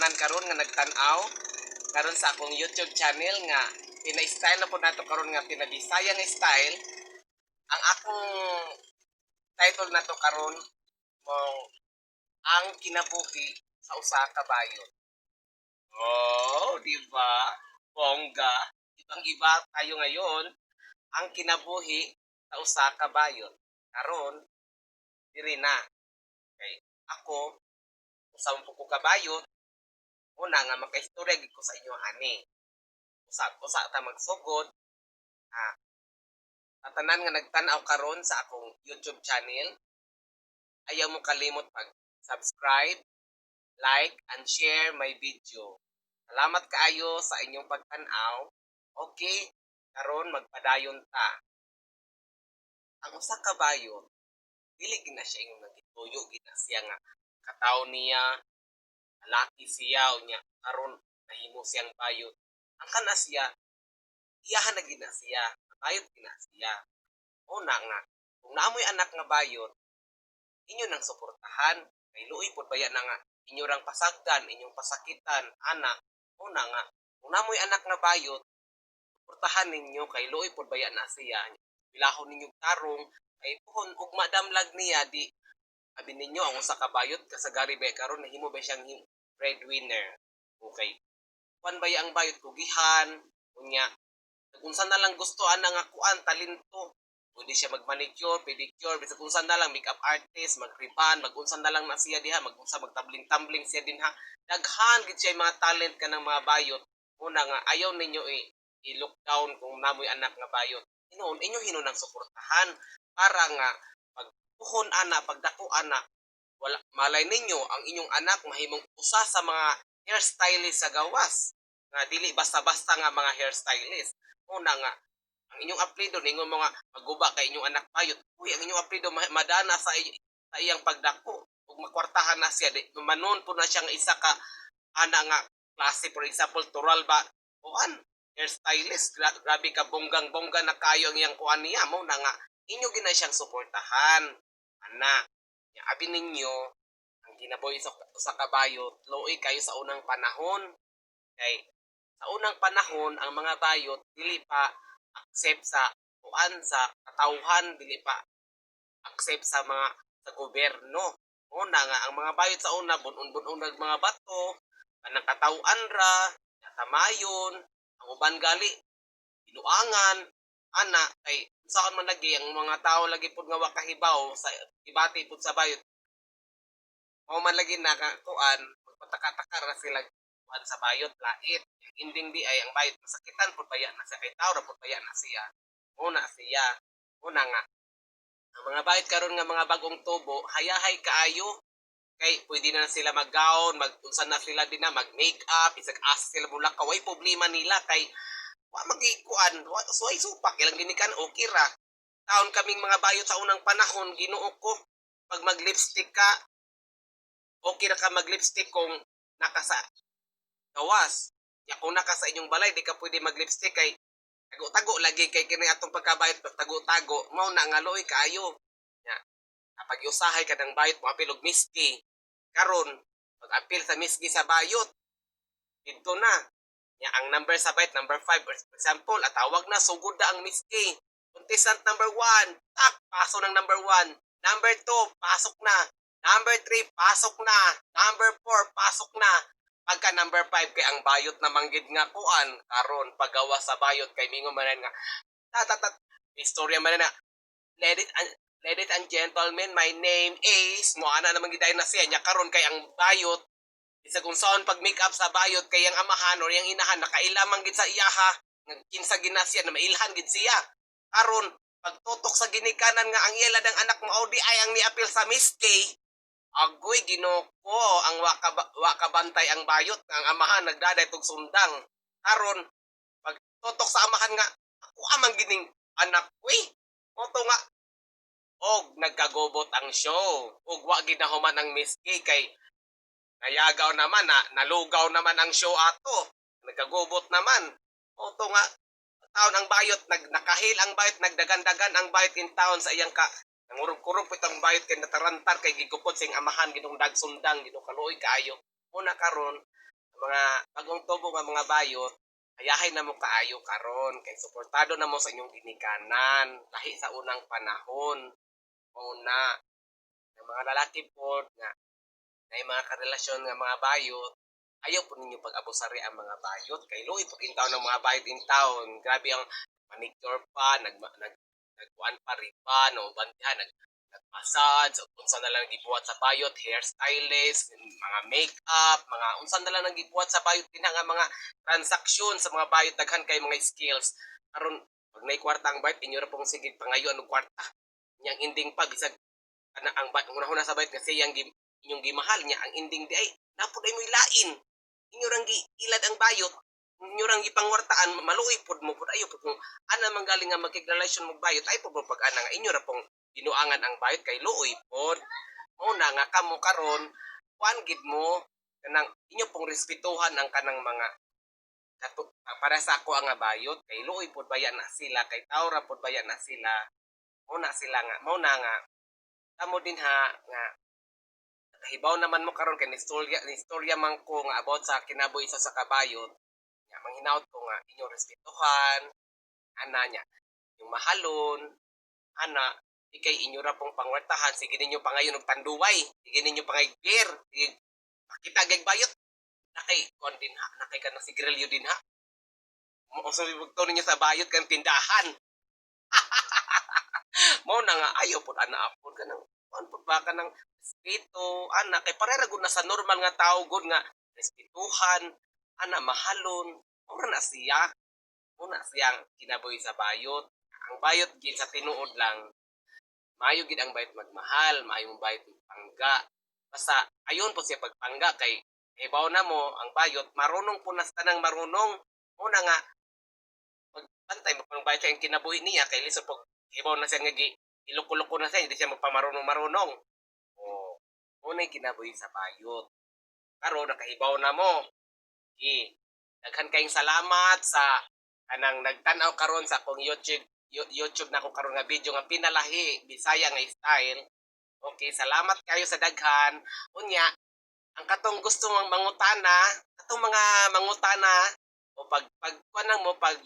tanan karon nga nagtan-aw karon sa akong YouTube channel nga pina-style na po nato karon nga pinabisaya nga style. Ang akong title nato karon mong ang kinabuhi sa usa ka bayon. Oh, di ba? Bongga. Ibang-iba tayo ngayon ang kinabuhi sa usa ka bayon. Karon diri na kay ako usab po ko kabayot una nga makaistorya gid ko sa inyo ani. Usa ta magsugod tanan nga nagtan-aw karon sa akong YouTube channel. Ayaw mo kalimot pag-subscribe, like, and share my video. Salamat kaayo sa inyong pagtan-aw. Okay, karon magpadayon ta. Ang usa ka bayon, dili gina siya ingon nagituyo gina siya nga kataw niya, lalaki siya unya karon nahimo siyang bayot. Ang kana siya, iyahan na gina siya, bayot gina siya. Una nga, kung naamoy anak nga bayot, inyo nang suportahan, kay luoy pod baya na nga inyo rang pasagdan, inyong pasakitan, anak. Una nga, kung naamoy anak nga bayot, suportahan ninyo kay luoy pod baya na siya. Bilahon ninyo tarong, kay puhon ug madamlag niya di abi ninyo ang usa ka bayot kasagari ba karon nahimo ba siyang breadwinner. Okay. Kuan ba ang bayot kugihan, unya unsa na lang gusto ana nga kuan talento. Pwede siya mag-manicure, pedicure, bisag unsa na lang makeup artist, mag-ribbon, mag-unsa na lang na siya diha, mag-unsa magtabling-tambling siya din ha. Daghan gid siya mga talent ka ng mga bayot. Una nga ayaw ninyo i-lockdown kung namoy anak nga bayot. Hinuon inyo hinunang suportahan para nga pagpuhon ana, pagdako ana, wala malay ninyo ang inyong anak mahimong usa sa mga hairstylist sa gawas. Nga dili basta-basta nga mga hairstylist. Una nga ang inyong apelyido ningon mga maguba kay inyong anak bayot. Uy, ang inyong apelyido madana sa iyang pagdako ug makwartahan na siya di manon po na siya nga isa ka ana nga klase, for example tural ba kuan hairstylist, grabe ka bonggang-bongga na kayo ang iyang kuan niya mo na nga inyo gina siyang suportahan ana. Ya abi ninyo ang ginabuhi sa kabayot luoy kayo sa unang panahon kay sa unang panahon ang mga bayot dili pa accept sa kuan sa katawhan, dili pa accept sa mga sa gobyerno. Una nga ang mga bayot sa una bunon-bunon ng mga bato, kanang katawan ra, tamayon, ang uban gali binuangan ana kay saan man lagi ang mga tao lagi pud nga wa kahibaw sa ibati pud sa bayot. Mao man lagi na kuan magpataka-taka ra sila kuan sa bayot lait. Ending di ay ang bayot masakitan pud baya na siya kay tao ra pud baya na siya. Una nga ang mga bayot karon nga mga bagong tubo hayahay kaayo kay pwede na sila mag-gown, mag-unsa na sila din na mag-makeup, isag asa sila mula kaway problema nila kay wa magikuan, suway supak ilang ginikan okay ra. Taon kaming mga bayot sa unang panahon Ginoo ko pag mag-lipstick ka okay ra ka mag-lipstick kung nakasa gawas. Ya kung naka sa inyong balay di ka pwede mag-lipstick kay tago-tago lagi kay kini atong pagkabayot tago-tago mao na nga luoy kaayo. Ya kapag usahay ka ng bayot mo apil og miski karon pag-apil sa miski sa bayot dito na ya ang number sa bayot number 5 for example atawag na sugod na ang miski contestant number 1 tak paso ng number 1 number 2 pasok na number 3 pasok na number 4 pasok na pagka number 5 kay ang bayot na manggid nga kuan karon paggawa sa bayot kay mingo man nga istorya man na ladies and gentlemen, my name is mo ana namang giday na siya nya karon kay ang bayot isa kung saan pag make up sa bayot kay ang amahan or yang inahan nakailamang gid sa iyaha nga kinsa ginasya na mailhan gid siya karon pagtutok sa ginikanan nga ang iyala ng anak mo di ay ang niapil sa miski. Agoy Ginoo ko ang wa kabantay ang bayot ang amahan nagdaday tog sundang karon pag tutok sa amahan nga ako amang gining anak uy moto nga og nagkagubot ang show og wa ginahuman ang miski kay nayagaw naman nalugaw naman ang show ato nagkagubot naman moto nga taon ang bayot nakahil ang bayot nagdagan-dagan ang bayot in town sa iyang ka nangurog-kurog itong bayot kay natarantar kay gigupod sing amahan ginong dagsundang ginong kaluoy kaayo una karon mga bagong tubo nga mga bayot, ayahay na mo kaayo karon kay suportado na mo sa inyong ginikanan lahi sa unang panahon. Una, ng mga lalaki po nga may mga karelasyon nga mga bayot, ayaw po ninyo pag-abusari ang mga bayot kay luoy po in taon ng mga bayot in taon. Grabe ang manicure pa, nagkuan pa riba, no, bandihan, nagmassage, unsa na lang gibuhat sa bayot, hairstylist, mga makeup, mga unsa na lang gibuhat sa bayot din nga mga transaksyon sa mga bayot daghan kay mga skills. Karon pag may kwarta ang bayot, inyo ra pong sige pangayo ang kwarta. Yang ending pa bisag ang una-una sa bayot kasi yang inyong gimahal niya ang ending di ay napod ay mo ilain. Inyo rang giilad ang bayot, inyo rang gipangwartaan, maluoy pod mo pod ayo pod kung ana man galing nga magkigrelasyon mo bayot ay pod pag ana nga inyo ra pong binuangan ang bayot kay luoy pod. Una nga kamo karon kuan gid mo kanang inyo pong respetuhan ang kanang mga para sa ako ang bayot kay luoy pod baya na sila kay tawra pod baya na sila. Muna sila nga muna nga kamo din ha nga hibaw naman mo karon kay istorya man ko nga about sa kinabuhi sa kabayot. Nga manghinaot ko nga inyo respetuhan ana nya yung mahalon ana ikay inyo ra pong pangwartahan sige ninyo pangayon og tanduway sige ninyo pangayger sige pakita gay bayot nakay kon din ha nakay ka na sigrilyo din ha mo so ibugto ninyo sa bayot kan tindahan mo na nga ayaw pud ana apod kanang kon pud ba ka ng respeto ana kay parera gud na sa normal nga tao gud nga respetuhan ana mahalon ora na siya una siyang kinabuhi sa bayot ang bayot gid sa tinuod lang maayo gid ang bayot magmahal maayo ang bayot pangga basta ayon po siya pagpangga kay hibaw na mo ang bayot marunong po na tanang marunong una nga magbantay mo pang bayot siya ang kinabuhi niya kay liso pag hibaw na siya nga iloko-loko na siya hindi siya magpamarunong-marunong unay kinabuhi sa bayot karon nakahibaw na mo daghan kayong salamat sa kanang nagtan-aw karon sa akong YouTube na ko karon nga video nga pinalahi Bisaya nga style. Okay, salamat kayo sa daghan. Unya, ang katong gusto mong mangutana, katong mga mangutana o pag kuanang mo pag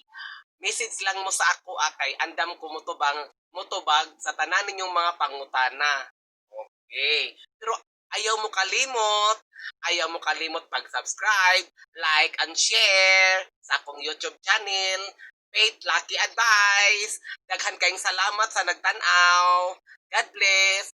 message lang mo sa ako kay andam ko mutubag sa tanan ninyong mga pangutana. Okay. Pero ayaw mo kalimot pag-subscribe, like, and share sa akong YouTube channel, Faith Lucky Advice. Daghan kayong salamat sa nagtanaw. God bless.